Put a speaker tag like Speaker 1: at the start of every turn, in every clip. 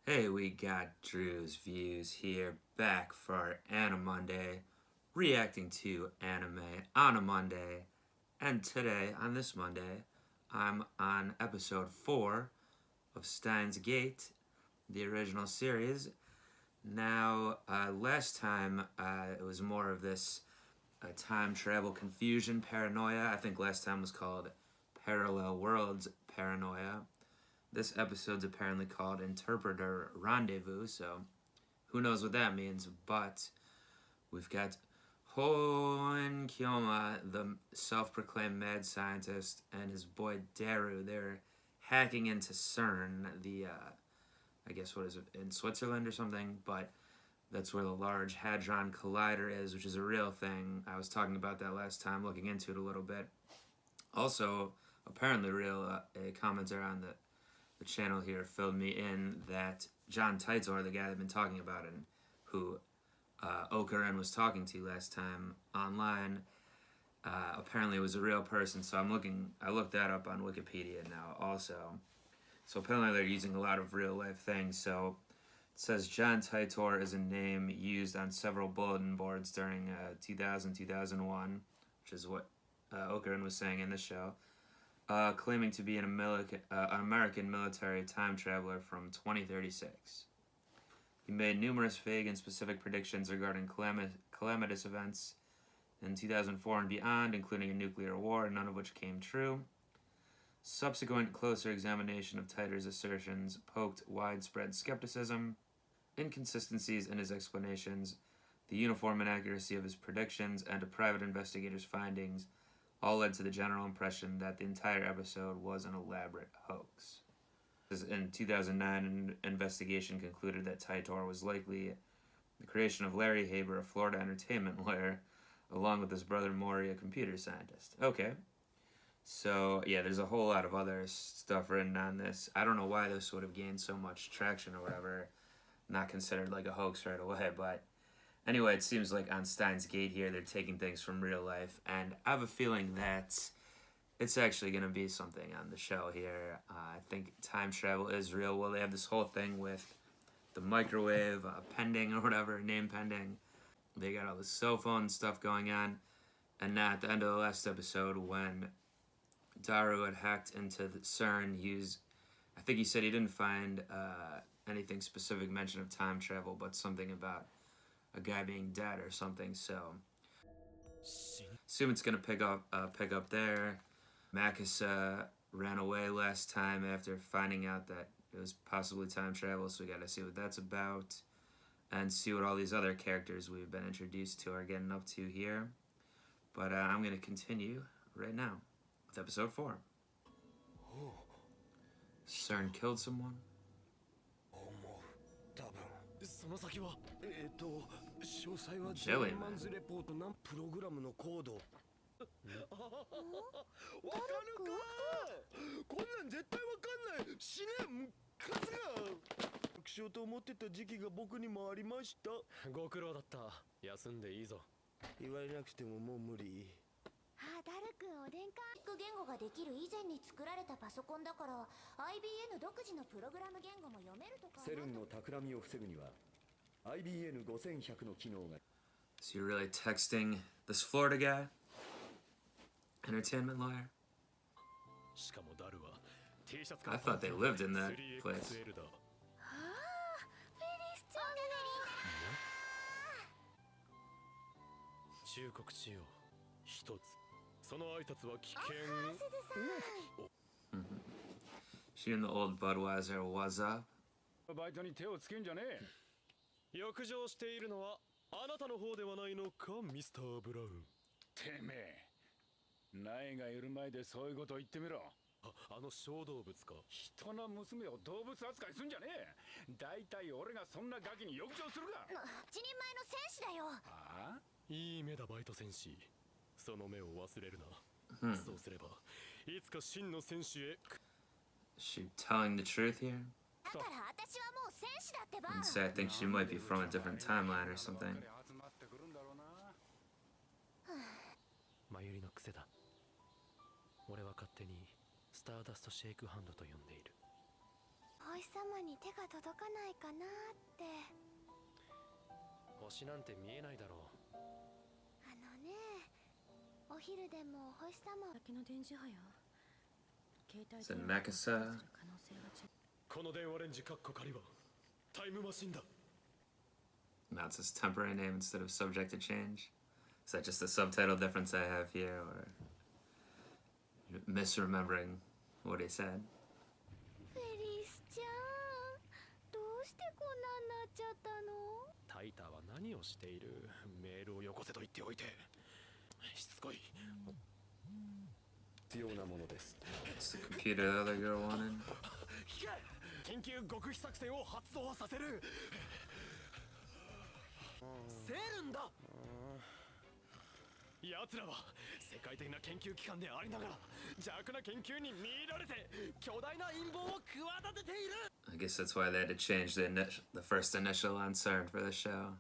Speaker 1: Hey, we got Drewz Viewz here, back for our Anime Monday, reacting to anime on a Monday. And today, on this Monday, I'm on episode 4 of Steins Gate, the original series. Now, last time, it was more of this time travel confusion paranoia. I think last time was called Parallel Worlds Paranoia. This episode's apparently called Interpreter Rendezvous, so who knows what that means, but we've got Hoen Kyoma, the self-proclaimed mad scientist, and his boy Daru. They're hacking into CERN, I guess, what is it, in Switzerland or something, but that's where the Large Hadron Collider is, which is a real thing. I was talking about that last time, looking into it a little bit. Also, apparently real, a commenter on the channel here filled me in that John Titor, the guy I've been talking about and who Okarin was talking to last time online, apparently was a real person. So I looked that up on Wikipedia now also. So apparently they're using a lot of real life things. So it says John Titor is a name used on several bulletin boards during 2000-2001, which is what Okarin was saying in the show. Claiming to be an American military time traveler from 2036. He made numerous vague and specific predictions regarding calamitous events in 2004 and beyond, including a nuclear war, none of which came true. Subsequent closer examination of Titor's assertions poked widespread skepticism, inconsistencies in his explanations, the uniform inaccuracy of his predictions, and a private investigator's findings all led to the general impression that the entire episode was an elaborate hoax. In 2009, an investigation concluded that Titor was likely the creation of Larry Haber, a Florida entertainment lawyer, along with his brother Maury, a computer scientist. Okay. So, yeah, there's a whole lot of other stuff written on this. I don't know why this would have gained so much traction or whatever. Not considered like a hoax right away, but anyway, it seems like on Steins Gate here, they're taking things from real life, and I have a feeling that it's actually going to be something on the show here. I think time travel is real. Well, they have this whole thing with the microwave pending or whatever, name pending. They got all the cell phone stuff going on, and now at the end of the last episode, when Daru had hacked into the CERN, I think he said he didn't find anything specific mention of time travel, but something about a guy being dead or something, so assume it's gonna pick up there. Mikase ran away last time after finding out that it was possibly time travel, so we gotta see what that's about and see what all these other characters we've been introduced to are getting up to here. But I'm gonna continue right now with episode 4. CERN killed someone?
Speaker 2: その先は詳細は
Speaker 1: Jelly man.
Speaker 2: マンズレポートなプログラムのコードわかるかこんなん絶対わかんない死ねムカつが学習と思ってた時期が僕にもありましたご苦労だった休んでいいぞ言われなくてももう無理
Speaker 3: ダル君おでんか言語ができる以前に作られたパソコンだから IBN 独自のプログラム言語も読めるとか
Speaker 4: セルンの企みを防ぐには IBN5100 の機能が
Speaker 1: So you're really texting this Florida guy? Entertainment lawyer?
Speaker 2: しかもダルは T シャツ
Speaker 1: I thought they lived in that place.
Speaker 3: フェリスちゃん
Speaker 2: 忠告しよう一つその挨拶は危険
Speaker 1: She and the old Budweiser was up.
Speaker 2: バイトに手をつけんじゃねえ浴場しているのはあなたの方ではないのかミスター・ブラウンてめえ苗がいる前でそういうこと言ってみろあの小動物か人の娘を動物扱いすんじゃねえだいたい俺がそんなガキに浴場するか
Speaker 3: 一人前の戦士だよ
Speaker 2: ああいい目だバイト戦士その目を忘れるな、そうすればいつか真の戦士へ
Speaker 1: Is she telling the truth here?
Speaker 3: だから私はもう戦士だってば
Speaker 1: And say I think she might be from a different timeline or something.
Speaker 2: マユリの癖だ俺は勝手にスターダストシェイクハンドと呼んでいる
Speaker 3: 星様に手が届かないかなって。
Speaker 2: 星なんて見えないだろう。
Speaker 3: お昼でも星様だけの電磁波よ。携帯
Speaker 1: Is it Mikase?
Speaker 2: この電話レンジカッコ仮はタイムマシンだ。
Speaker 1: Now it's his temporary name instead of subject to change. Is that just the subtitle difference I have here, or misremembering what he said?
Speaker 3: フェリスちゃん、どうしてこんなんなっちゃったの？
Speaker 2: タイターは何をしている？メールをよこせと言っておいてしつこい。
Speaker 4: 必要なものです。
Speaker 1: It's the computer the other girl wanted.
Speaker 2: 聞け！緊急極秘作戦を発動させる。セルンだ。奴らは世界的な研究機関でありながら弱な研究に見入られて巨大な陰謀を企てている。
Speaker 1: I guess that's why they had to change the first initial on CERN for the show.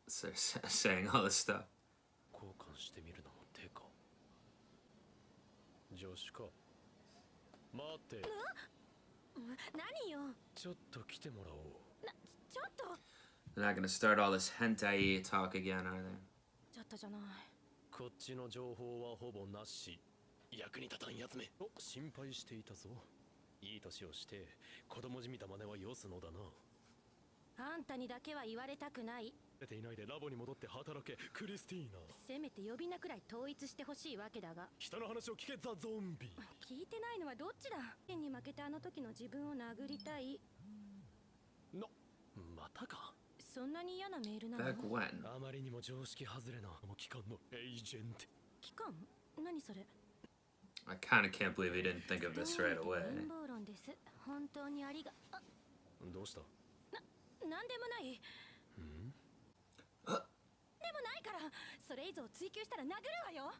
Speaker 1: So saying all this stuff.
Speaker 2: 交換してみるのも手か。助手か。待って。
Speaker 3: 何よ。
Speaker 2: ちょっと来てもらおう。
Speaker 3: ちょっと。
Speaker 1: They're not gonna start all this hentai talk again, are they?
Speaker 3: ちょっとじゃない。
Speaker 2: こっちの情報はほぼなし。役に立たんやつめと心配していたぞ。いい年をして子供じみた真似はよすのだな。
Speaker 3: あんたにだけは言われたくない。
Speaker 2: 出ていないでラボに戻って働け、クリスティーナ。
Speaker 3: せめて呼び名くらい統一してほしいわけだが。
Speaker 2: 人の話を聞け、ザ・ゾンビ。
Speaker 3: 聞いてないのはどっちだ。剣に負けてあの時の自分を殴りたい。
Speaker 2: またか。
Speaker 3: そんなに嫌なメールなの？
Speaker 1: Back when?
Speaker 2: あまりにも常識外れな機関のエージェント。
Speaker 3: 機関？何それ？
Speaker 1: I kind of can't believe he didn't think of this right away.
Speaker 3: 陰謀論です。本当にありが。
Speaker 2: どうした？
Speaker 3: なんでもない。でもないから、それ以上追求したら殴るわよ。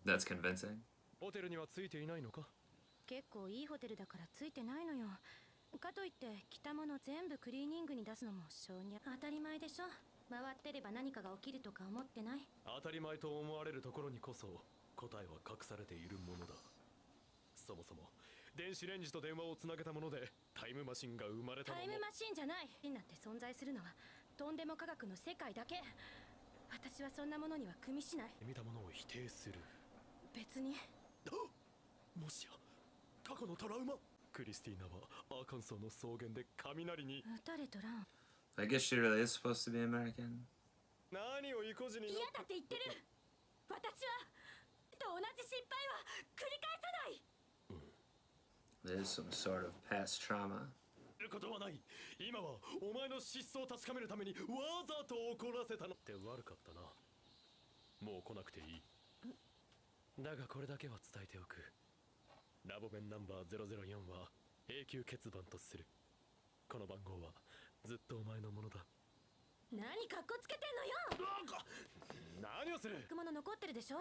Speaker 1: That's convincing.
Speaker 2: ホテルにはついていないのか？
Speaker 3: 結構いいホテルだからついてないのよ。かといって着たもの全部クリーニングに出すのも性に当たり前でしょ。回ってれば何かが起きるとか思ってない？
Speaker 2: 当たり前と思われるところにこそ答えは隠されているものだ。そもそも電子レンジと電話をつなげたものでタイムマシンが生まれたのも。
Speaker 3: タイムマシンじゃない。シンなんて存在するのはとんでも科学の世界だけ。私はそんなものには組みしない。
Speaker 2: 見たものを否定する。
Speaker 3: 別に。
Speaker 2: もしや過去のトラウマ。クリスティーナはアーカンソーの草原で雷に
Speaker 3: 撃たれとらん。
Speaker 1: I guess she really is supposed to be American.
Speaker 2: 何を意固地に。
Speaker 3: 嫌だって言ってる。私はと同じ失敗は繰り返さない。
Speaker 1: There's some sort of past trauma.
Speaker 2: ることはない。今はお前の失踪を確かめるためにわざと怒らせたのって悪かったな。もう来なくていい。だがこれだけは伝えておく。ラボ弁ナンバー004は永久欠番とする。この番号はずっとお前のものだ。
Speaker 3: 何かっこつけてんのよ。
Speaker 2: 何をする。
Speaker 3: 雲の残ってるでしょ。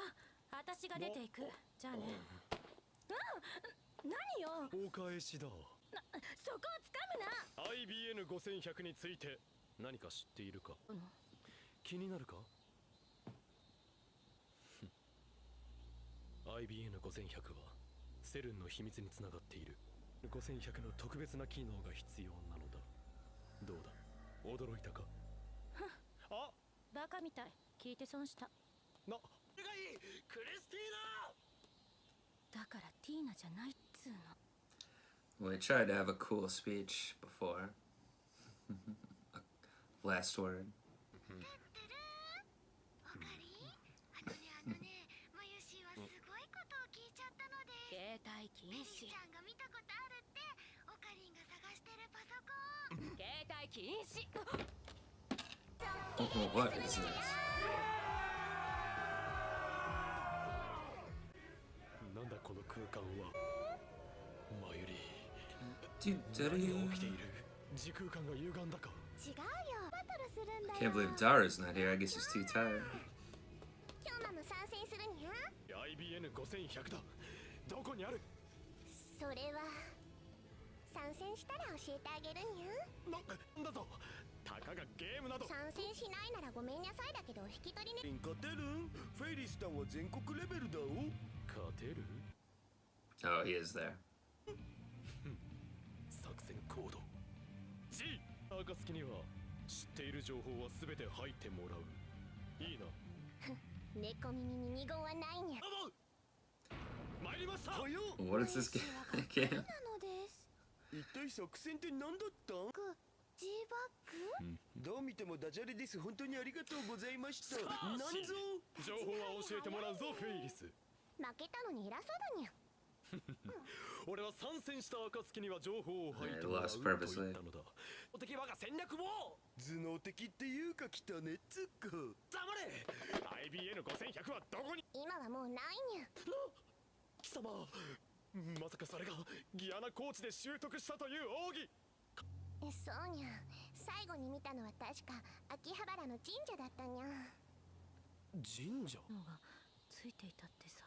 Speaker 3: 私が出ていく。じゃあね。何よ。
Speaker 2: お返しだ。
Speaker 3: そこを掴むな。
Speaker 2: IBN5100 について何か知っているか？気になるか？IBN5100 はセルンの秘密につながっている。5100の特別な機能が必要なのだ。どうだ、驚いたか？あ、
Speaker 3: バカみたい。聞いて損した。
Speaker 2: な、クリスティーナ。
Speaker 3: だからティーナじゃないっつうの。
Speaker 1: Well, he tried to have a cool speech before. Last word.
Speaker 3: 携帯禁止。ちゃんが見たことあるって。オカリンが探してるパソコン。携帯禁止。
Speaker 1: Oh, what is this?
Speaker 2: なんだこの空間は。前より。
Speaker 1: Dude,
Speaker 2: 何が起きている。時空間が歪んだか。
Speaker 3: 違うよ。バトルするんだよ。
Speaker 1: Can't believe Dara's not here. I guess he's too tired.
Speaker 3: 今日マム参戦するにゃ。
Speaker 2: IBN5100 だ。どこにある？
Speaker 3: それは参戦したら教えてあげるにゃ。
Speaker 2: なんだぞ。たかがゲームなど。
Speaker 3: 参戦しないならごめんなさいだけど引き取りね。
Speaker 4: 勝てるん？フェリスタンは全国レベルだお。
Speaker 2: 勝てる？
Speaker 1: Oh, he is there.
Speaker 2: コード G 暁には知っている情報は全て吐いてもらういいな
Speaker 5: 猫耳に二言はないにゃ
Speaker 2: 参りました
Speaker 1: What is this game?
Speaker 5: なのです
Speaker 6: 一体作戦って何だったん
Speaker 5: G バッグ
Speaker 6: どう見てもダジャレです。本当にありがとうございました。なんぞ
Speaker 2: 情報は教えてもらうぞフェイリス
Speaker 5: 負けたのに偉そうだにゃ
Speaker 2: 俺は参戦した暁には情報を吐いて
Speaker 1: Yeah,
Speaker 2: もらう
Speaker 1: lost
Speaker 2: と
Speaker 1: purposely.
Speaker 2: 言ったのだ敵我が戦略も
Speaker 6: 頭脳的っていうか汚ねっつうか。
Speaker 2: 黙れ IBN5100 はどこに
Speaker 5: 今はもうないにゃ
Speaker 2: 貴様まさかそれがギアナコーチで習得したという奥義
Speaker 5: そうにゃ最後に見たのは確か秋葉原の神社だったにゃ
Speaker 2: 神社
Speaker 3: のがついていたってさ、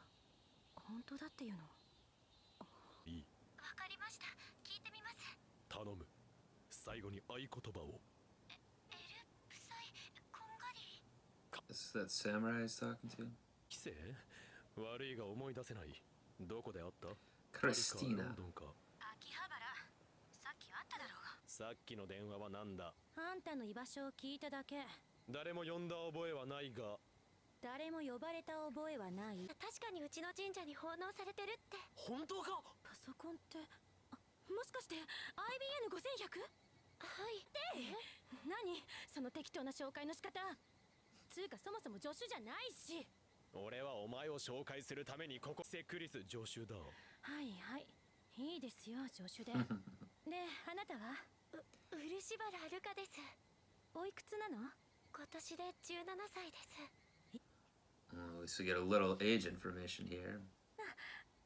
Speaker 3: 本当だっていうの？
Speaker 2: いい
Speaker 5: わかりました聞いてみます
Speaker 2: 頼む最後に合言葉を
Speaker 5: エルプサイこんがり
Speaker 1: Is that samurai he's talking to?
Speaker 2: 規制悪いが思い出せないどこで会った
Speaker 1: Christina.
Speaker 2: パリかロンドンか
Speaker 3: 秋葉原、さっきあっただろうが。
Speaker 2: さっきの電話はなんだ
Speaker 3: あんたの居場所を聞いただけ。
Speaker 2: 誰も呼んだ覚えはないが
Speaker 3: 誰も呼ばれた覚えはない。
Speaker 5: 確かにうちの神社に奉納されてるって
Speaker 2: 本当か
Speaker 3: パソコンってもしかして IBN5100？
Speaker 5: はい
Speaker 3: 何その適当な紹介の仕方。つうかそもそも助手じゃないし。
Speaker 2: 俺はお前を紹介するためにここセクリス助手だ
Speaker 3: はいはいいいですよ助手でであなたは
Speaker 5: 漆原ルカです
Speaker 3: おいくつなの？
Speaker 5: 今年で17歳です
Speaker 1: Well, at least we get a little age information here.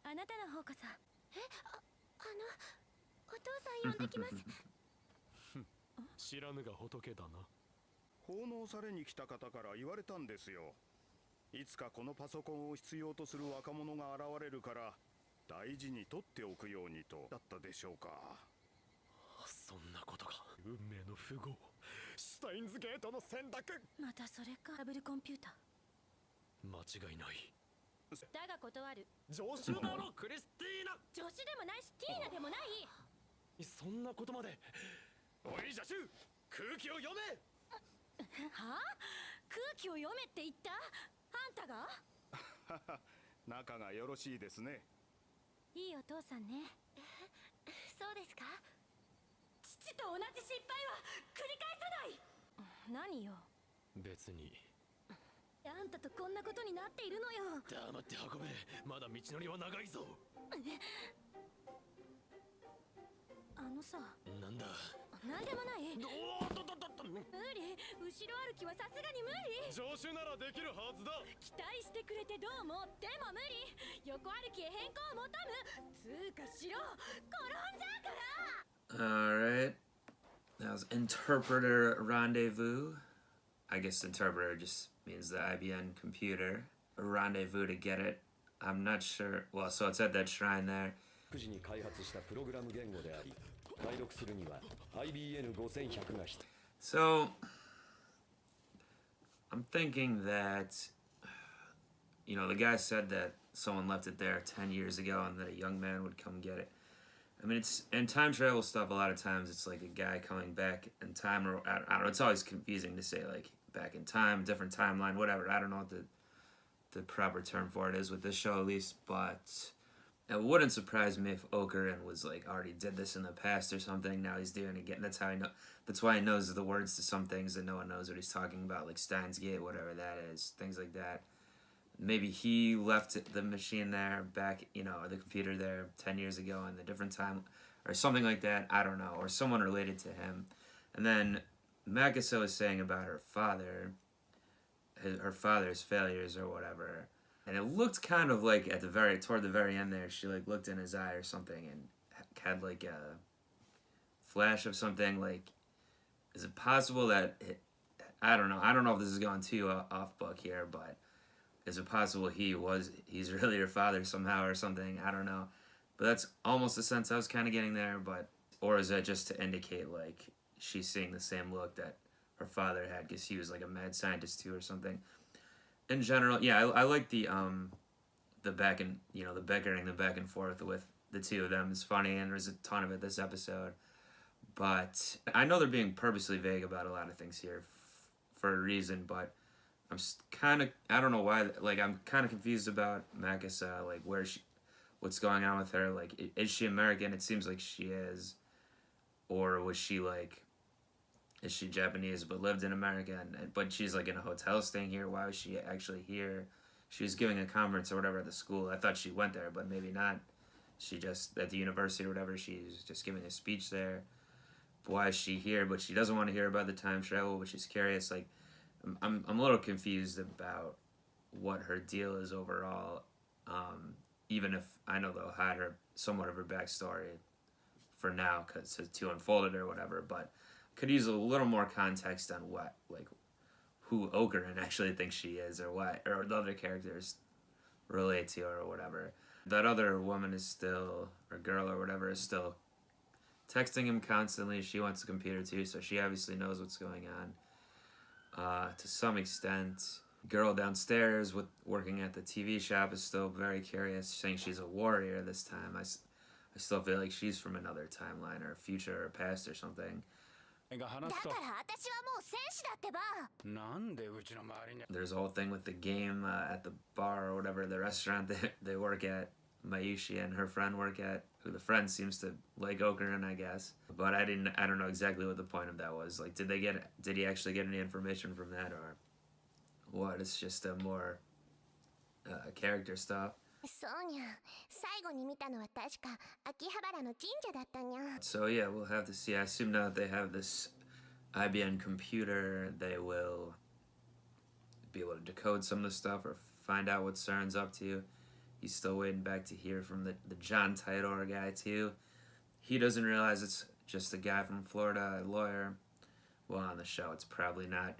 Speaker 3: あなたの方こそ。
Speaker 5: お父さん呼んできます
Speaker 2: 知らぬが仏だな
Speaker 7: 奉納されに来た方から言われたんですよ。いつかこのパソコンを必要とする若者が現れるから大事に取っておくようにとだったでしょうか。
Speaker 2: そんなことが運命の符号スタインズゲートの選択
Speaker 3: またそれか。ダブルコンピュータ
Speaker 2: 間違いない
Speaker 3: ーだが断る。
Speaker 2: 助手だろクリスティーナ
Speaker 3: 助手でもないしティーナでもない。
Speaker 2: そんなことまでおい助手空気を読め
Speaker 3: はあ空気を読めって言ったあんたが
Speaker 7: 仲がよろしいですね。
Speaker 3: いいお父さんね。
Speaker 5: そうですか
Speaker 3: 父と同じ失敗は繰り返さない。何よ
Speaker 2: 別に
Speaker 3: あんたとこんなことになっているのよ。
Speaker 2: 黙って運べまだ道のりは長いぞ
Speaker 3: あのさ
Speaker 2: なんだ
Speaker 3: なんでもない
Speaker 2: おーっと
Speaker 3: 無理後ろ歩きはさすがに無理。
Speaker 2: 助手ならできるはずだ
Speaker 3: 期待してくれてどうもでも無理。横歩きへ変更を求むつうかしろ転んじゃうから。
Speaker 1: Alright. That was interpreter rendezvous. I guess interpreter just means the IBM computer. A rendezvous to get it. I'm not sure. Well, so it's at that shrine there.
Speaker 4: 独自に開発したプログラム言語であり、解読するには IBN5100 が必要。
Speaker 1: So, I'm thinking that, you know, the guy said that someone left it there 10 years ago and that a young man would come get it. I mean, it's in time travel stuff, a lot of times it's like a guy coming back in time, or I don't know, it's always confusing to say, like, back in time, different timeline, whatever. I don't know what the proper term for it is with this show, at least, but it wouldn't surprise me if Okarin was, like, already did this in the past or something. Now he's doing it again. That's how I know. That's why he knows the words to some things that no one knows what he's talking about, like Steins Gate, whatever that is, things like that. Maybe he left the machine there back, you know, or the computer there 10 years ago in a different time, or something like that. I don't know, or someone related to him. And then Mikase was saying about her father, her father's failures or whatever. And it looked kind of like toward the very end there, she like looked in his eye or something and had like a flash of something. Like, is it possible that I don't know if this is going too off book here, but is it possible he's really her father somehow or something? I don't know. But that's almost the sense I was kind of getting there, or is that just to indicate like she's seeing the same look that her father had because he was like a mad scientist too or something? In general, yeah, I like the back and, the bickering, the back and forth with the two of them is funny, and there's a ton of it this episode. But I know they're being purposely vague about a lot of things here for a reason, but I'm kind of, I don't know why, like, I'm kind of confused about Mikase, like, what's going on with her. Like, is she American? It seems like she is. Or was she, like, is she Japanese but lived in America, but she's, like, in a hotel staying here? Why was she actually here? She was giving a conference or whatever at the school. I thought she went there, but maybe not. She just, at the university or whatever, she's just giving a speech there. Why is she here? But she doesn't want to hear about the time travel, but she's curious. Like, I'm a little confused about what her deal is overall. Even if I know they'll hide her somewhat of her backstory for now, because to unfold it or whatever. But could use a little more context on what, like, who Okarin actually thinks she is, or what, or the other characters relate to her or whatever. That other woman is still, or girl or whatever, is still texting him constantly. She wants a computer too, so she obviously knows what's going on. To some extent, girl downstairs working at the TV shop is still very curious, saying she's a warrior this time. I still feel like she's from another timeline or future or past or something.
Speaker 5: だから私はもう戦士だってば。
Speaker 2: なんでうちの周りに
Speaker 1: There's a whole thing with the game at the bar or whatever, the restaurant they work at. Mayushi and her friend work at, who the friend seems to like Okarin, I guess. But I don't know exactly what the point of that was. Like, did he actually get any information from that, or what? It's just a more character stuff.
Speaker 5: そうにゃ、最後に見たのは確か秋葉原の神社だったにゃ。
Speaker 1: So yeah, we'll have to see. I assume now that they have this IBM computer, they will be able to decode some of the stuff or find out what CERN's up to. He's still waiting back to hear from the John Titor guy too. He doesn't realize it's just a guy from Florida, a lawyer. Well, on the show, it's probably not,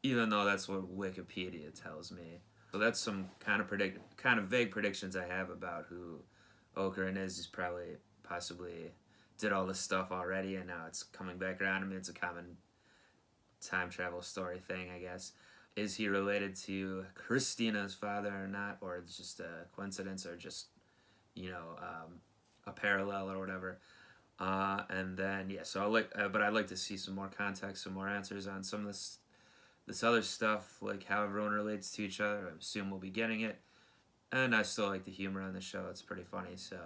Speaker 1: even though that's what Wikipedia tells me. So that's some kind of vague predictions I have about who Okarin is. He's probably, possibly did all this stuff already, and now it's coming back around. I mean, it's a common time travel story thing, I guess. Is he related to Christina's father or not, or it's just a coincidence, or just, you know, a parallel or whatever. And then, yeah, so but I'd like to see some more context, some more answers on some of this other stuff, like how everyone relates to each other. I assume we'll be getting it. And I still like the humor on the show. It's pretty funny, so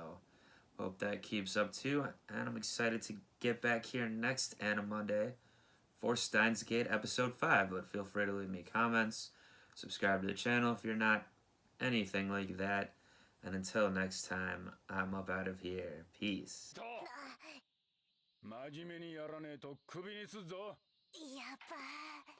Speaker 1: hope that keeps up too. And I'm excited to get back here next Anime Monday for Steins Gate Episode 5, but feel free to leave me comments, subscribe to the channel if you're not, anything like that. And until next time, I'm up out of here. Peace.
Speaker 2: 真面目にやらねえとクビにすっぞ。
Speaker 5: やっぱ。